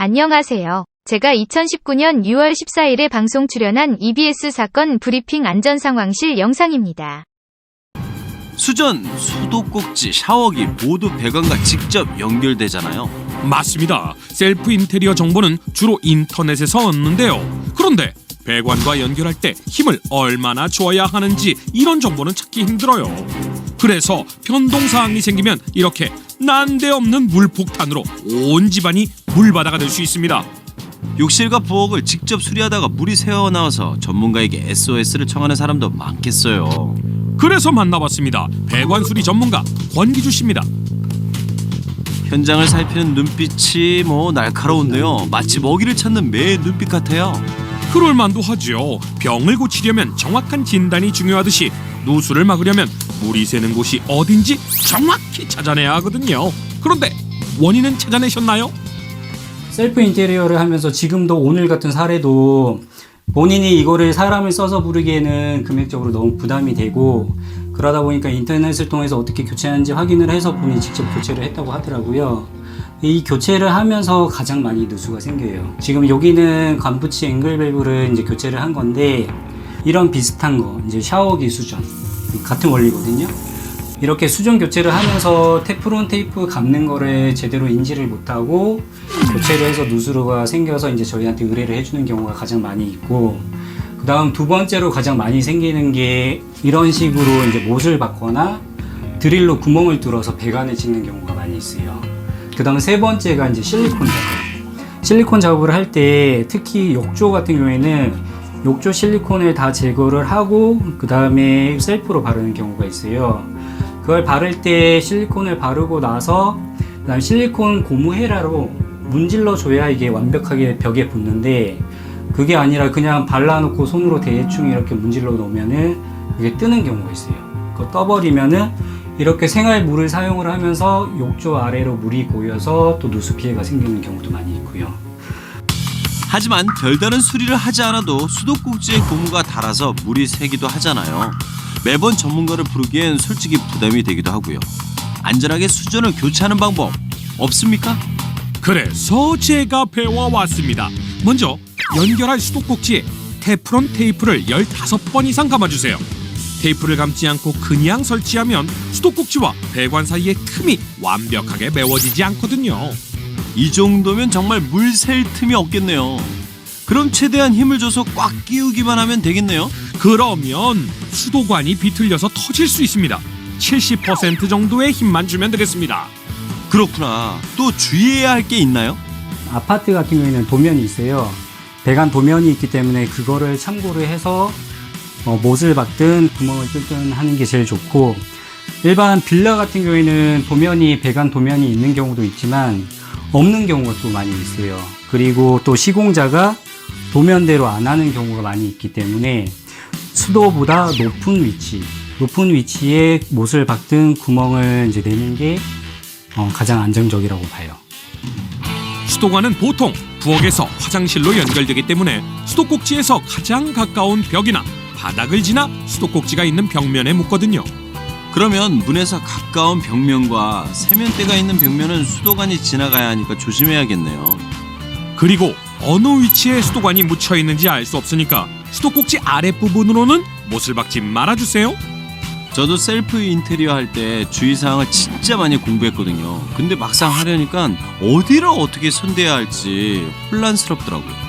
안녕하세요. 제가 2019년 6월 14일에 방송 출연한 EBS 사건 브리핑 안전상황실 영상입니다. 수전, 수도꼭지, 샤워기 모두 배관과 직접 연결되잖아요. 맞습니다. 셀프 인테리어 정보는 주로 인터넷에서 얻는데요. 그런데 배관과 연결할 때 힘을 얼마나 줘야 하는지 이런 정보는 찾기 힘들어요. 그래서 변동사항이 생기면 이렇게 난데없는 물폭탄으로 온 집안이 물바다가 될 수 있습니다. 욕실과 부엌을 직접 수리하다가 물이 새어나와서 전문가에게 SOS를 청하는 사람도 많겠어요. 그래서 만나봤습니다. 배관 수리 전문가 권기주 씨입니다. 현장을 살피는 눈빛이 날카로운데요. 마치 먹이를 찾는 매의 눈빛 같아요. 그럴만도 하죠. 병을 고치려면 정확한 진단이 중요하듯이 누수를 막으려면 물이 새는 곳이 어딘지 정확히 찾아내야 하거든요. 그런데 원인은 찾아내셨나요? 셀프 인테리어를 하면서 지금도 오늘 같은 사례도 본인이 이거를 사람을 써서 부르기에는 금액적으로 너무 부담이 되고, 그러다 보니까 인터넷을 통해서 어떻게 교체하는지 확인을 해서 본인이 직접 교체를 했다고 하더라고요. 이 교체를 하면서 가장 많이 누수가 생겨요. 지금 여기는 간부치 앵글 밸브를 이제 교체를 한 건데, 이런 비슷한 거 이제 샤워기 수전 같은 원리거든요. 이렇게 수전 교체를 하면서 테프론 테이프 감는 거를 제대로 인지를 못하고 교체를 해서 누수가 생겨서 이제 저희한테 의뢰를 해주는 경우가 가장 많이 있고, 그 다음 두 번째로 가장 많이 생기는 게 이런 식으로 이제 못을 박거나 드릴로 구멍을 뚫어서 배관을 찍는 경우가 많이 있어요. 그 다음 세 번째가 이제 실리콘 작업. 실리콘 작업을 할 때 특히 욕조 같은 경우에는 욕조 실리콘을 다 제거를 하고 그 다음에 셀프로 바르는 경우가 있어요. 그걸 바를 때 실리콘을 바르고 나서 그다음 실리콘 고무 헤라로 문질러 줘야 이게 완벽하게 벽에 붙는데, 그게 아니라 그냥 발라놓고 손으로 대충 이렇게 문질러 놓으면은 이게 뜨는 경우가 있어요. 그거 떠버리면은 이렇게 생활물을 사용을 하면서 욕조 아래로 물이 고여서 또 누수 피해가 생기는 경우도 많이 있고요. 하지만 별다른 수리를 하지 않아도 수도꼭지에 고무가 닳아서 물이 새기도 하잖아요. 매번 전문가를 부르기엔 솔직히 부담이 되기도 하고요. 안전하게 수전을 교체하는 방법 없습니까? 그래서 제가 배워왔습니다. 먼저 연결할 수도꼭지에 테프론 테이프를 15번 이상 감아주세요. 테이프를 감지 않고 그냥 설치하면 수도꼭지와 배관 사이의 틈이 완벽하게 메워지지 않거든요. 이 정도면 정말 물 셀 틈이 없겠네요. 그럼 최대한 힘을 줘서 꽉 끼우기만 하면 되겠네요. 그러면 수도관이 비틀려서 터질 수 있습니다. 70% 정도의 힘만 주면 되겠습니다. 그렇구나. 또 주의해야 할 게 있나요? 아파트 같은 경우에는 도면이 있어요. 배관 도면이 있기 때문에 그거를 참고를 해서 못을 박든 구멍을 뚫든 하는 게 제일 좋고, 일반 빌라 같은 경우에는 도면이 배관 도면이 있는 경우도 있지만 없는 경우가 또 많이 있어요. 그리고 또 시공자가 도면대로 안 하는 경우가 많이 있기 때문에 수도보다 높은 위치에 못을 박든 구멍을 이제 내는 게 가장 안정적이라고 봐요. 수도관은 보통 부엌에서 화장실로 연결되기 때문에 수도꼭지에서 가장 가까운 벽이나 바닥을 지나 수도꼭지가 있는 벽면에 묻거든요. 그러면 문에서 가까운 벽면과 세면대가 있는 벽면은 수도관이 지나가야 하니까 조심해야겠네요. 그리고 어느 위치에 수도관이 묻혀 있는지 알 수 없으니까 수도꼭지 아랫부분으로는 못을 박지 말아주세요. 저도 셀프 인테리어 할 때 주의사항을 진짜 많이 공부했거든요. 근데 막상 하려니까 어디를 어떻게 손대야 할지 혼란스럽더라고요.